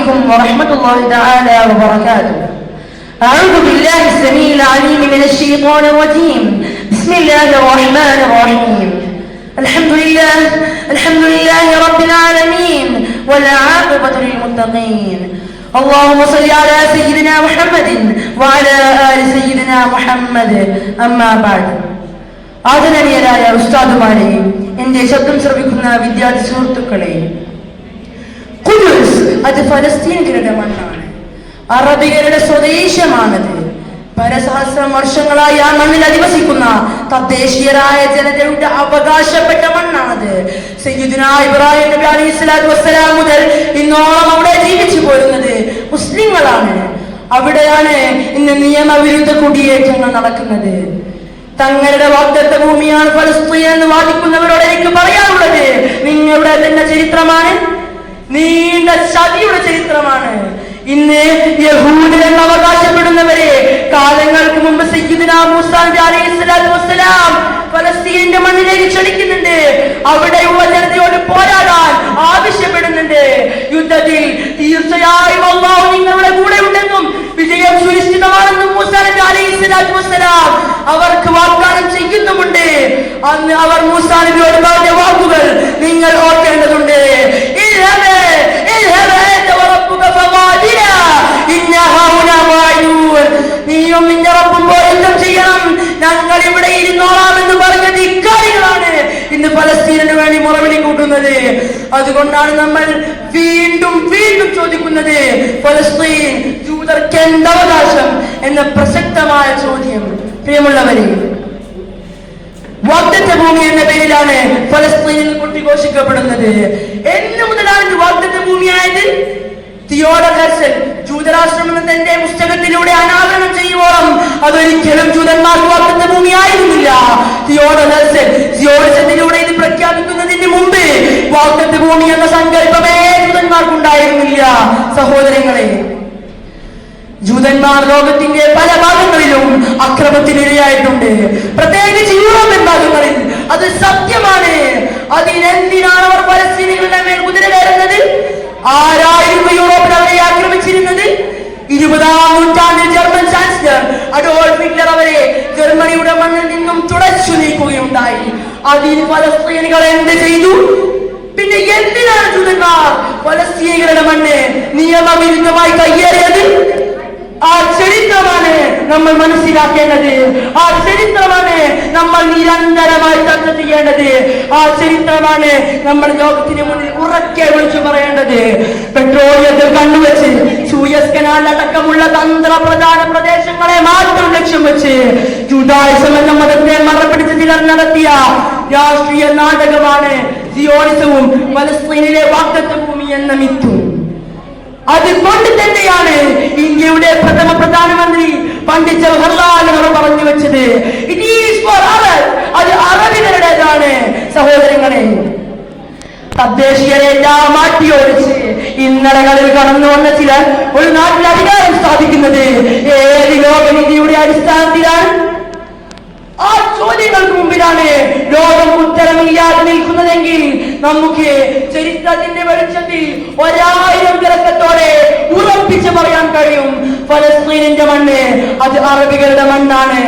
عليكم ورحمة الله تعالى وبركاته. أعوذ بالله السميع العليم من الشيطان الرجيم. بسم الله الرحمن الرحيم. الحمد لله رب العالمين والعاقبة للمتقين. اللهم صل على سيدنا محمد وعلى آل سيدنا محمد. أما بعد. ആദരണീയരായ ഉസ്താദുമാരെ, എന്റെ ശബ്ദം ശ്രവിക്കുന്ന വിദ്യാർത്ഥി സുഹൃത്തുക്കളെ, ഖുദ്സ് അത് ഫലസ്തീൻകാരുടെ മണ്ണാണ്. അറബികളുടെ സ്വദേശമാണത്. പരസഹസ്രം വർഷങ്ങളായി ആ മണ്ണിൽ അധിവസിക്കുന്ന തദ്ദേശീയരായ ജനതയുടെ അവകാശപ്പെട്ട മണ്ണാണത്. സയ്യിദുനാ ഇബ്രാഹിം നബി അലൈഹി സ്വലാത്തു വസ്സലാം മുതൽ ഇന്നോളം അവിടെ ജീവിച്ചു പോരുന്നത് മുസ്ലിങ്ങളാണ്. അവിടെയാണ് ഇന്ന് നിയമവിരുദ്ധ കുടിയേറ്റങ്ങൾ നടക്കുന്നത്. തങ്ങളുടെ വാഗ്ദത്ത ഭൂമിയാണ് ഫലസ്തീൻ എന്ന് വാദിക്കുന്നവരോട് എനിക്ക് പറയാനുള്ളത്, നിങ്ങളുടെ തന്നെ ചരിത്രമാണ്, നീണ്ട ചതിയുടെ ചരിത്രമാണ്. ഇന്ന് യഹൂദരെന്ന് അവകാശപ്പെടുന്നവരെ കാലങ്ങൾക്ക് മുമ്പ് സയ്യിദുനാ മൂസാ നബി അലൈഹി സ്വലാത്തു വസ്സലാം ഫലസ്തീനിന്റെ മണ്ണിലേക്ക് ക്ഷണിക്കുന്നുണ്ട്. അവിടെയുള്ള ജനതയോട് പോരാടാൻ ആവശ്യപ്പെടുന്നുണ്ട്. യുദ്ധത്തിൽ തീർച്ചയായും അല്ലാഹു നിങ്ങളുടെ കൂടെ ഉണ്ടെന്നും വിജയം സുനിശ്ചിതമാണെന്നും മൂസാ നബി അലൈഹി സ്വലാത്തു വസ്സലാം അവർക്ക് വാഗ്ദാനം ചെയ്യുന്നുമുണ്ട്. അന്ന് അവർ മൂസാ നബിയോട് പറഞ്ഞ വാക്കുകൾ നിങ്ങൾ ഓർക്കേണ്ടതുണ്ട്. നീയും നിന്റെ റബ്ബും യുദ്ധം ചെയ്യണം, ഞങ്ങൾ ഇവിടെ ഇരുന്നോളാം എന്ന് പറഞ്ഞത് ഇക്കാര്യങ്ങളാണ് ഇന്ന് ഫലസ്തീനു വേണ്ടി മുറവിളി കൂട്ടുന്നത്. അതുകൊണ്ടാണ് നമ്മൾ വീണ്ടും വീണ്ടും ചോദിക്കുന്നത്, ഫലസ്തീൻ ജൂതർക്ക് എന്തവകാശം എന്ന പ്രസക്തമായ ചോദ്യം. പ്രിയമുള്ളവരെ, വാഗ്ദത്ത ഭൂമി എന്ന പേരിലാണ് ഫലസ്തീനിൽ കൊട്ടിഘോഷിക്കപ്പെടുന്നത്. എന്നു മുതലാണ് ഇത് വാഗ്ദത്ത ഭൂമിയായത്? തിയോഡർ ഹെർസൽ ജൂതരാഷ്ട്രം എന്ന തന്റെ പുസ്തകത്തിലൂടെ അനാവരണം ചെയ്യുവോളം അതൊരിക്കലും ജൂതന്മാർക്ക് വാഗ്ദത്ത ഭൂമിയായിരുന്നില്ല. തിയോഡർ ഹെർസൽ സിയോണിസത്തിലൂടെ ഇത് പ്രഖ്യാപിക്കുന്നതിന് മുമ്പ് വാഗ്ദത്ത ഭൂമി എന്ന സങ്കല്പമേ ജൂതന്മാർക്കുണ്ടായിരുന്നില്ല. സഹോദരങ്ങളെ, ജൂതന്മാർ ലോകത്തിന്റെ പല ഭാഗങ്ങളിലും അക്രമത്തിനിരയായിട്ടുണ്ട്, പ്രത്യേകിച്ച് യൂറോപ്യൻ ഭാഗങ്ങളിൽ. അത് സത്യമാണ്. അതിനെന്തിനാണ് അവർ പലസ്തീനികളുടെ മേൽ കുതിര കയറുന്നത്? ആരായിരുന്നു യൂറോപ്പിൽ അവരെ ആക്രമിച്ചിരുന്നത്? 20-ാം നൂറ്റാണ്ടിൽ ജർമ്മൻ ചാൻസലർ അഡോൾഫ് ഹിറ്റ്ലർ അവരെ ജർമ്മനിയുടെ മണ്ണിൽ നിന്നും തുടച്ചു നീക്കുകയുണ്ടായി. അതിന് ഫലസ്തീനികൾ എന്ത് ചെയ്തു? പിന്നെ എന്തിനാണ് ജൂതന്മാർ ഫലസ്തീനികളുടെ മണ്ണ് നിയമവിരുദ്ധമായി കയ്യേറിയത്? ആ ചരിത്രമാണ് നമ്മൾ മനസ്സിലാക്കേണ്ടത്. ആ ചരിത്രമാണ് നമ്മൾ നിരന്തരമായി ചർച്ച ചെയ്യേണ്ടത്. ആ ചരിത്രമാണ് നമ്മൾ ലോകത്തിന് മുന്നിൽ ഉറക്കെ വിളിച്ചു പറയേണ്ടത്. പെട്രോളിയത്തിൽ കണ്ണുവെച്ച് സൂയസ് കനാൽ അടക്കമുള്ള തന്ത്രപ്രധാന പ്രദേശങ്ങളെ മാത്രം ലക്ഷ്യം വെച്ച് ജൂദായിസം എന്ന മതത്തെ മറപ്പിടിച്ച് ചിലർ നടത്തിയ രാഷ്ട്രീയ നാടകമാണ് സിയോണിസവും ഫലസ്തീനിലെ വാഗ്ദത്ത ഭൂമി എന്ന മിത്തും. അതുകൊണ്ട് തന്നെയാണ് ഇന്ത്യയുടെ പ്രഥമ പ്രധാനമന്ത്രി പണ്ഡിറ്റ് ജവഹർലാൽ നെഹ്റു പറഞ്ഞു വെച്ചത്, ഇറ്റ് ഈസ് ഫോർ അറബ്, അത് അറബികളുടേതാണ്. സഹോദരങ്ങളെ, തദ്ദേശീയരെല്ലാം മാറ്റിയോടിച്ച് ഇന്നലകളിൽ കടന്നു വന്ന ചിലർ ഒരു നാട്ടിൽ അധികാരം സ്ഥാപിക്കുന്നത് ഏത് ലോകനീതിയുടെ അടിസ്ഥാനത്തിലാണ്? ആ ചോദ്യങ്ങൾക്ക് മുമ്പിലാണ് ലോകം ഉത്തരമില്ലാതെ നിൽക്കുന്നതെങ്കിൽ നമുക്ക് ചരിത്രത്തിന്റെ വെളിച്ചത്തിൽ 1000 തിളക്കത്തോടെ ഉറപ്പിച്ച് പറയാൻ കഴിയും, ഫലസ്തീനിന്റെ മണ്ണ് അത് അറബികളുടെ മണ്ണാണ്,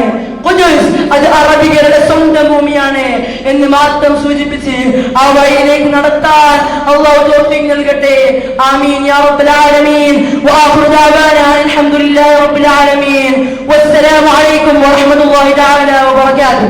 ഖുദ്സ് അത് അറബികളുടെ സ്വന്തം ഭൂമിയാണ് എന്ന് മാത്രം സൂചിപ്പിച്ച് ആ വഴിയിലേക്ക് നടത്താൻ അല്ലാഹു തൗഫീഖ് നൽകട്ടെ. ആമീൻ യാ റബ്ബൽ ആലമീൻ. വആഖിറു ദഅവാനാ അൽഹംദുലില്ലാഹി റബ്ബിൽ ആലമീൻ. വസ്സലാമു അലൈക്കും വറഹ്മത്തുള്ളാഹി തആല വബറകാതുഹു.